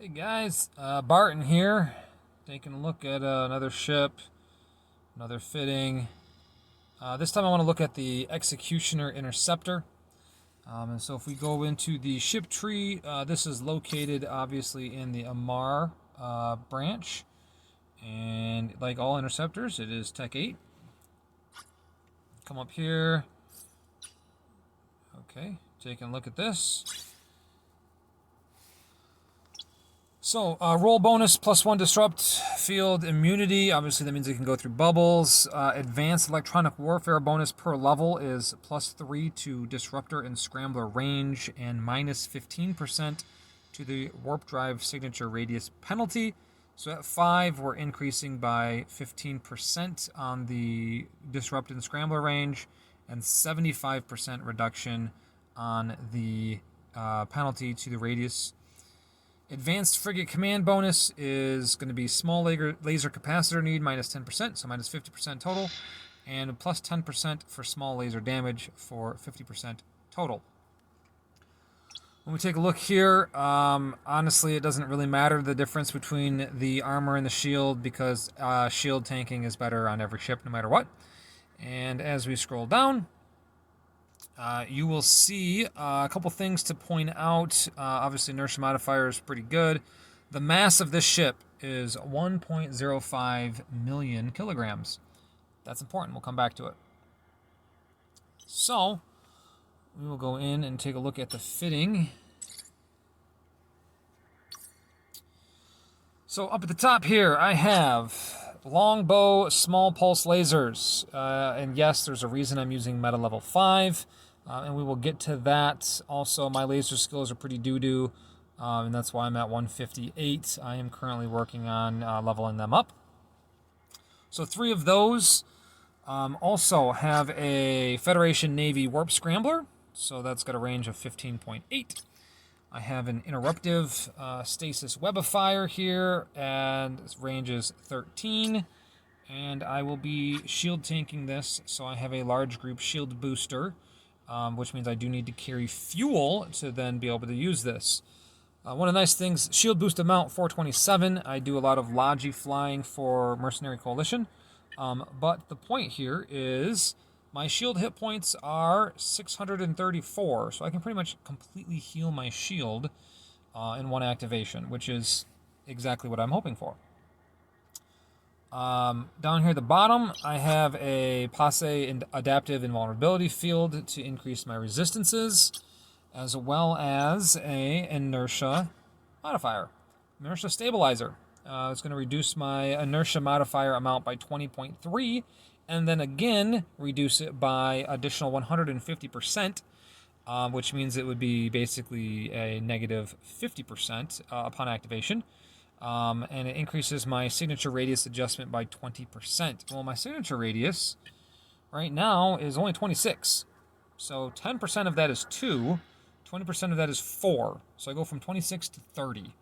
Hey guys, Barton here, taking a look at another ship, another fitting. This time I want to look at the Executioner Interceptor. And so if we go into the ship tree, this is located obviously in the Amar branch. And like all interceptors, it is Tech 8. Come up here. Okay, taking a look at this. So, roll bonus +1 disrupt field immunity. Obviously, that means it can go through bubbles. Advanced electronic warfare bonus per level is +3 to disruptor and scrambler range and -15% to the warp drive signature radius penalty. So at 5, we're increasing by 15% on the disrupt and scrambler range and 75% reduction on the penalty to the radius. Advanced frigate command bonus is going to be small laser capacitor need -10%, so -50% total, and +10% for small laser damage for 50% total. When we take a look here, honestly, it doesn't really matter the difference between the armor and the shield because shield tanking is better on every ship no matter what. And as we scroll down, you will see a couple things to point out. Obviously, inertia modifier is pretty good. The mass of this ship is 1.05 million kilograms. That's important. We'll come back to it. So, we will go in and take a look at the fitting. So, up at the top here, I have longbow small pulse lasers. And yes, there's a reason I'm using meta level 5. And we will get to that. Also, my laser skills are pretty doo-doo, and that's why I'm at 158. I am currently working on leveling them up. So 3 of those also have a Federation Navy Warp Scrambler, so that's got a range of 15.8. I have an Interruptive Stasis Webifier here, and its range is 13. And I will be shield tanking this, so I have a large group shield booster. Which means I do need to carry fuel to then be able to use this. One of the nice things, shield boost amount 427. I do a lot of Logi flying for Mercenary Coalition. But the point here is my shield hit points are 634. So I can pretty much completely heal my shield in one activation, which is exactly what I'm hoping for. Down here at the bottom, I have a Passe and Adaptive Invulnerability Field to increase my resistances, as well as a Inertia Modifier. Inertia Stabilizer. It's going to reduce my Inertia Modifier amount by 20.3, and then again, reduce it by additional 150%, which means it would be basically a negative 50% upon activation. And it increases my signature radius adjustment by 20%. Well, my signature radius right now is only 26. So 10% of that is 2, 20% of that is 4. So I go from 26 to 30.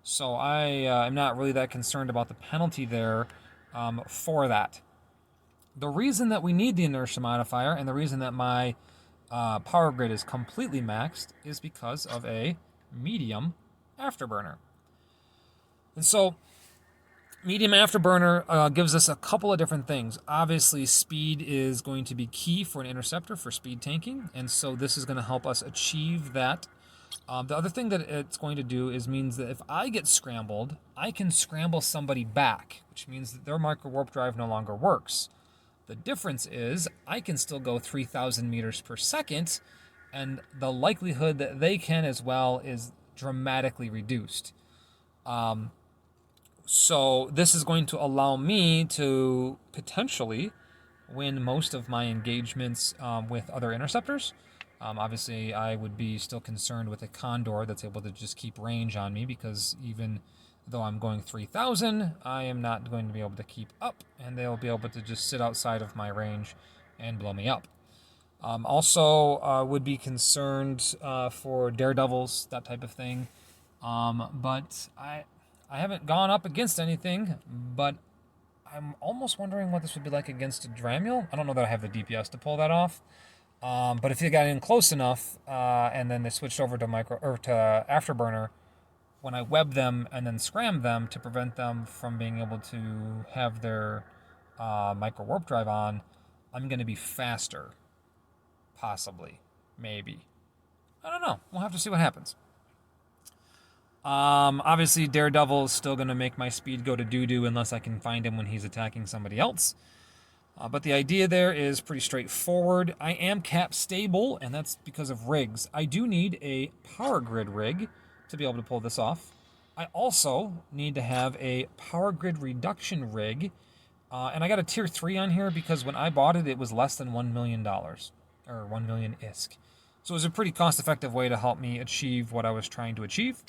So I am not really that concerned about the penalty there for that. The reason that we need the inertia modifier and the reason that my power grid is completely maxed is because of a medium afterburner. And so, medium afterburner gives us a couple of different things. Obviously, speed is going to be key for an interceptor for speed tanking, and so this is going to help us achieve that. The other thing that it's going to do is means that if I get scrambled, I can scramble somebody back, which means that their micro warp drive no longer works. The difference is I can still go 3,000 meters per second, and the likelihood that they can as well is dramatically reduced. So this is going to allow me to potentially win most of my engagements with other interceptors. Obviously, I would be still concerned with a Condor that's able to just keep range on me because even though I'm going 3,000, I am not going to be able to keep up, and they'll be able to just sit outside of my range and blow me up. Also, would be concerned for daredevils, that type of thing. But I haven't gone up against anything, but I'm almost wondering what this would be like against a Dramule. I don't know that I have the DPS to pull that off. But if you got in close enough, and then they switched over to Afterburner, when I web them and then scram them to prevent them from being able to have their micro warp drive on, I'm going to be faster. Possibly. Maybe. I don't know. We'll have to see what happens. Obviously, Daredevil is still going to make my speed go to doo-doo unless I can find him when he's attacking somebody else. But the idea there is pretty straightforward. I am cap stable, and that's because of rigs. I do need a power grid rig to be able to pull this off. I also need to have a power grid reduction rig, and I got a tier 3 on here because when I bought it, it was less than $1 million, or 1 million ISK. So it was a pretty cost-effective way to help me achieve what I was trying to achieve.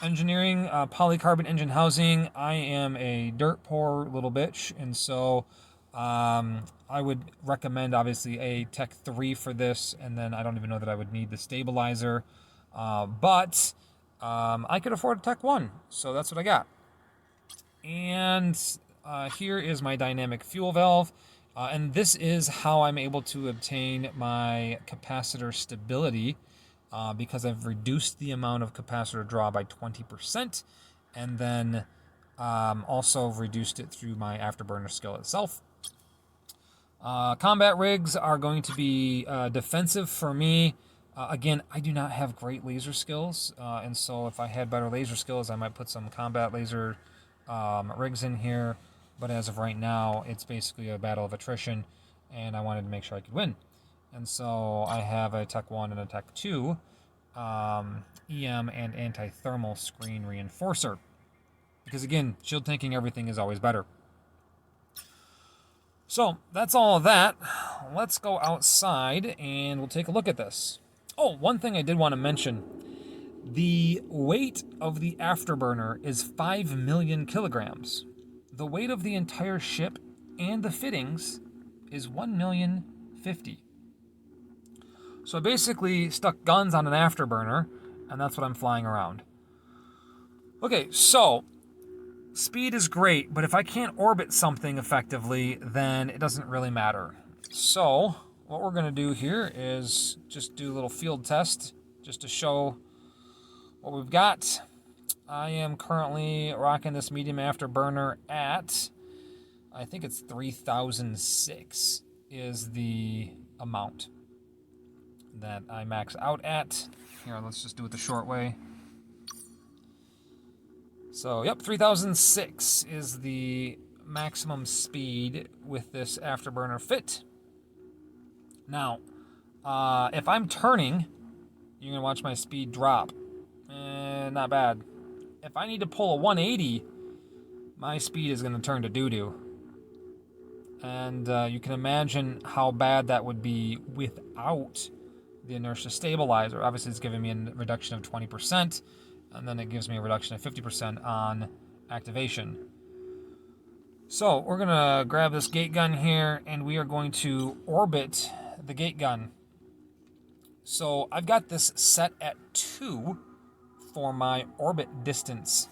Engineering, polycarbon engine housing. I am a dirt poor little bitch, and so I would recommend obviously a Tech 3 for this, and then I don't even know that I would need the stabilizer, but I could afford a Tech 1, so that's what I got. And here is my dynamic fuel valve, and this is how I'm able to obtain my capacitor stability. Because I've reduced the amount of capacitor draw by 20%, and then also reduced it through my afterburner skill itself. Combat rigs are going to be defensive for me. Again, I do not have great laser skills, and so if I had better laser skills, I might put some combat laser rigs in here. But as of right now, it's basically a battle of attrition, and I wanted to make sure I could win. And so I have a Tech 1 and a Tech 2 EM and anti-thermal screen reinforcer. Because again, shield tanking everything is always better. So that's all of that. Let's go outside and we'll take a look at this. Oh, one thing I did want to mention. The weight of the afterburner is 5 million kilograms. The weight of the entire ship and the fittings is 1,050,000. So I basically stuck guns on an afterburner, and that's what I'm flying around. Okay, so speed is great, but if I can't orbit something effectively, then it doesn't really matter. So what we're going to do here is just do a little field test just to show what we've got. I am currently rocking this medium afterburner at, I think it's 3006 is the amount that I max out at. Here, let's just do it the short way. So, yep, 3006 is the maximum speed with this afterburner fit. Now, if I'm turning, you're going to watch my speed drop. Not bad. If I need to pull a 180, my speed is going to turn to doo-doo. And you can imagine how bad that would be without the inertia stabilizer. Obviously, it's giving me a reduction of 20%, and then it gives me a reduction of 50% on activation. So we're going to grab this gate gun here, and we are going to orbit the gate gun. So I've got this set at 2 for my orbit distance.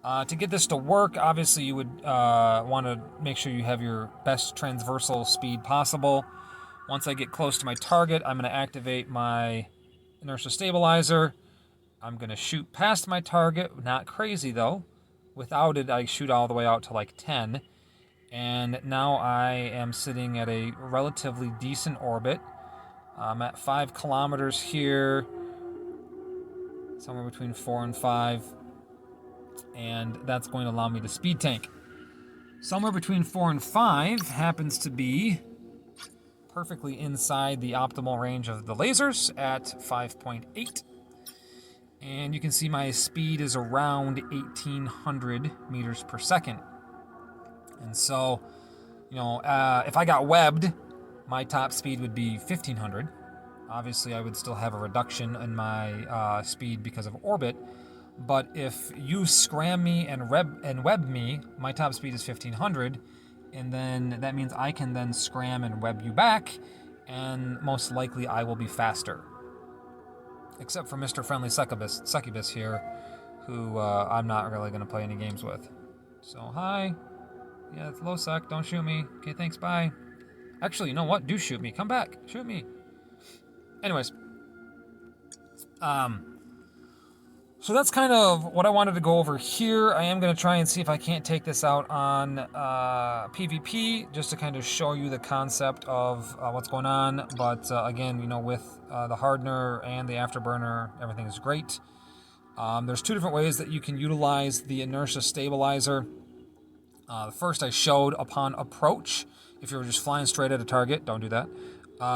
To get this to work, obviously you would want to make sure you have your best transversal speed possible. Once I get close to my target, I'm going to activate my inertia stabilizer. I'm going to shoot past my target, not crazy though. Without it, I shoot all the way out to like 10. And now I am sitting at a relatively decent orbit. I'm at 5 kilometers here, somewhere between 4 and 5. And that's going to allow me to speed tank. Somewhere between 4 and 5 happens to be perfectly inside the optimal range of the lasers at 5.8. And you can see my speed is around 1,800 meters per second. And so, you know, if I got webbed, my top speed would be 1,500. Obviously, I would still have a reduction in my speed because of orbit. But if you scram me and web me, my top speed is 1,500. And then that means I can then scram and web you back, and most likely I will be faster. Except for Mr. Friendly Succubus here, who I'm not really going to play any games with. So, hi. Yeah, it's low suck. Don't shoot me. Okay, thanks, bye. Actually, you know what? Do shoot me. Come back. Shoot me. Anyways. So that's kind of what I wanted to go over here. I am going to try and see if I can't take this out on PvP, just to kind of show you the concept of what's going on. But again, you know, with the hardener and the afterburner, everything is great. There's two different ways that you can utilize the inertia stabilizer. The first I showed upon approach. If you're just flying straight at a target, don't do that.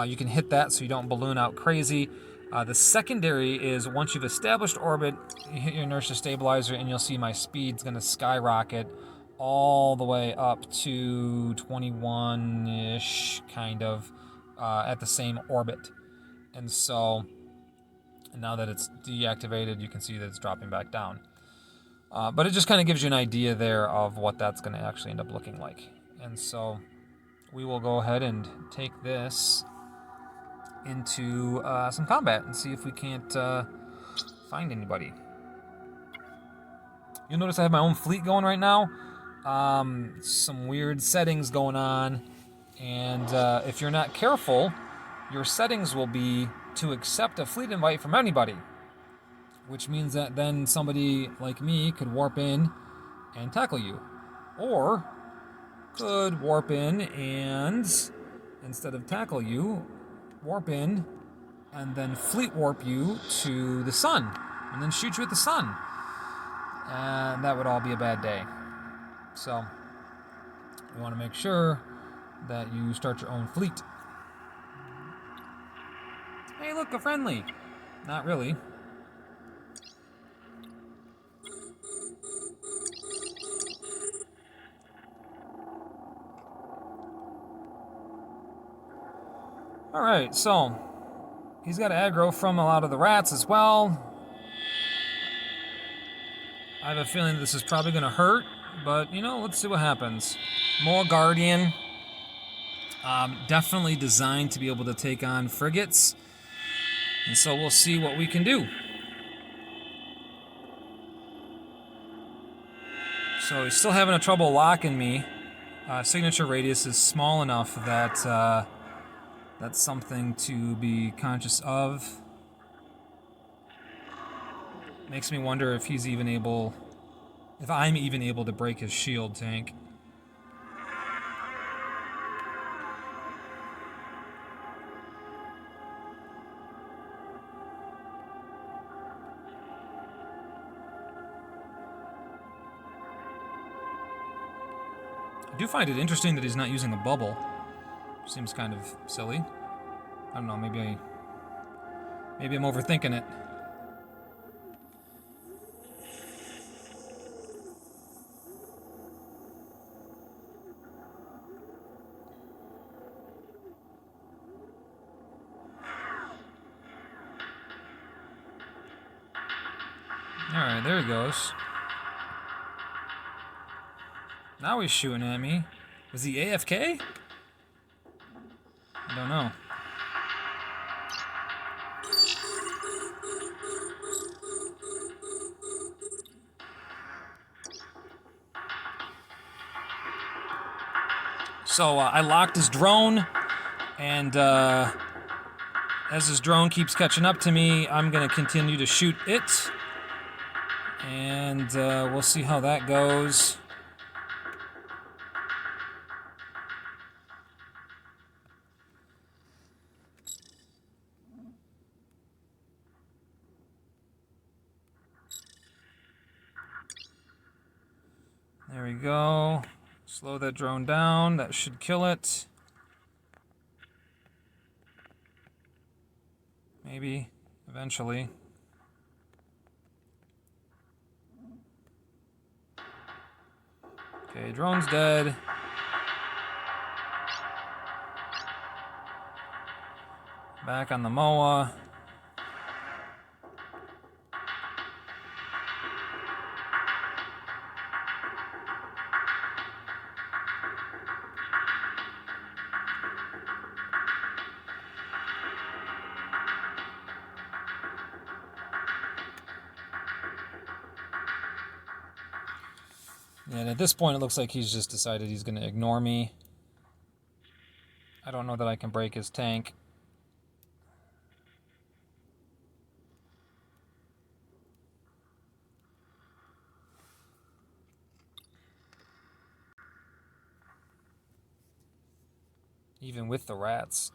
You can hit that so you don't balloon out crazy. The secondary is once you've established orbit, you hit your inertia stabilizer and you'll see my speed's going to skyrocket all the way up to 21-ish, kind of, at the same orbit. And so, now that it's deactivated, you can see that it's dropping back down. But it just kind of gives you an idea there of what that's going to actually end up looking like. And so we will go ahead and take this into some combat and see if we can't find anybody. You'll notice I have my own fleet going right now. Some weird settings going on. And if you're not careful, your settings will be to accept a fleet invite from anybody. Which means that then somebody like me could warp in and tackle you. Or could warp in and, instead of tackle you, warp in and then fleet warp you to the sun. And then shoot you at the sun. And that would all be a bad day. So, you want to make sure that you start your own fleet. Hey, look, a friendly. Not really. Alright, so he's got aggro from a lot of the rats as well. I have a feeling this is probably going to hurt, but, you know, let's see what happens. More Guardian. Definitely designed to be able to take on frigates. And so we'll see what we can do. So he's still having a trouble locking me. Signature radius is small enough that that's something to be conscious of. Makes me wonder if he's even able, if I'm even able to break his shield tank. I do find it interesting that he's not using a bubble. Seems kind of silly. I don't know, maybe I'm overthinking it. Alright, there he goes. Now he's shooting at me. Was he AFK? I don't know. So I locked his drone, and as his drone keeps catching up to me, I'm going to continue to shoot it. And we'll see how that goes. There we go. Slow that drone down. That should kill it. Maybe, eventually. Okay, drone's dead. Back on the MOA. And at this point, it looks like he's just decided he's going to ignore me. I don't know that I can break his tank. even with the rats.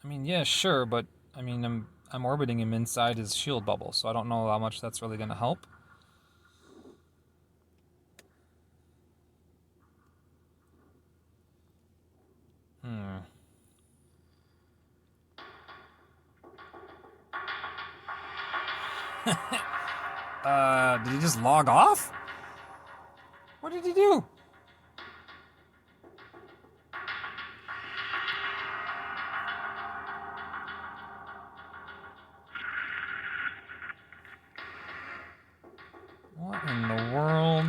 I mean, yeah, sure, but I mean, I'm orbiting him inside his shield bubble, so I don't know how much that's really going to help. Did he just log off? What did he do? What in the world?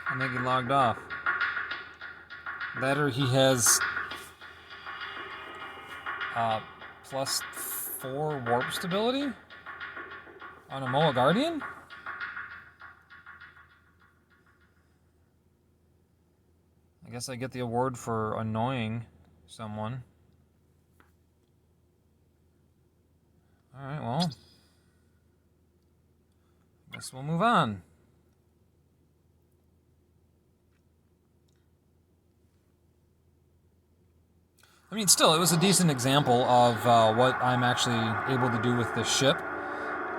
I think he logged off. That or he has +4 warp stability on a Moa Guardian? I guess I get the award for annoying someone. Alright, well. I guess we'll move on. I mean, still, it was a decent example of what I'm actually able to do with this ship.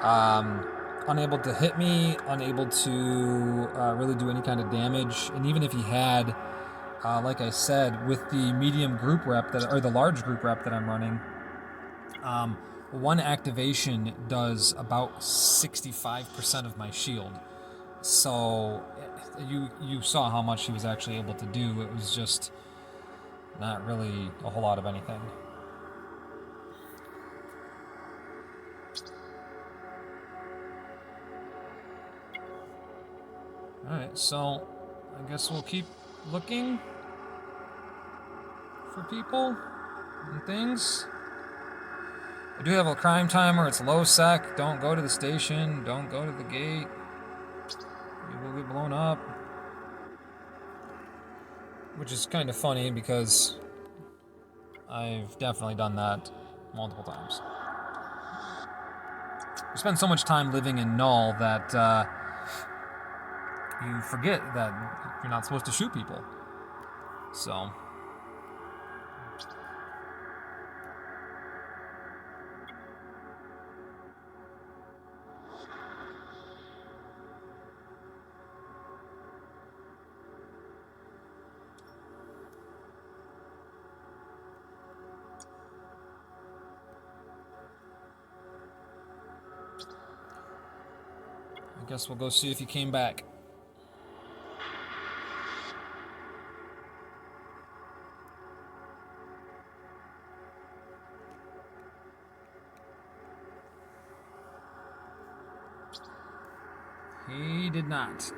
Unable to hit me, unable to really do any kind of damage, and even if he had, like I said, with the medium group rep or the large group rep that I'm running, one activation does about 65% of my shield. So you saw how much he was actually able to do. It was just not really a whole lot of anything. Alright, so I guess we'll keep looking for people and things. I do have a crime timer. It's low sec. Don't go to the station. Don't go to the gate. You will get blown up. Which is kind of funny because I've definitely done that multiple times. You spend so much time living in Null that you forget that you're not supposed to shoot people. So. I guess we'll go see if he came back. He did not.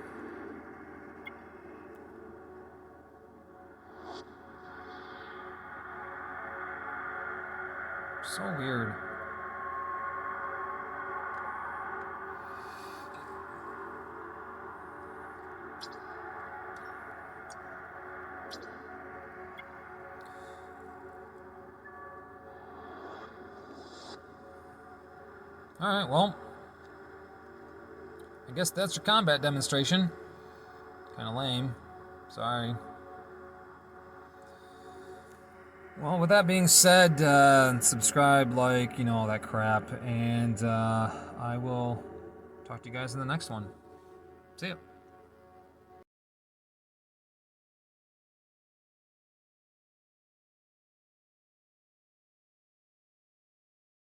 So weird. Alright, well. I guess that's your combat demonstration. Kinda lame. Sorry. Well, with that being said, subscribe, like, all that crap. And I will talk to you guys in the next one. See ya.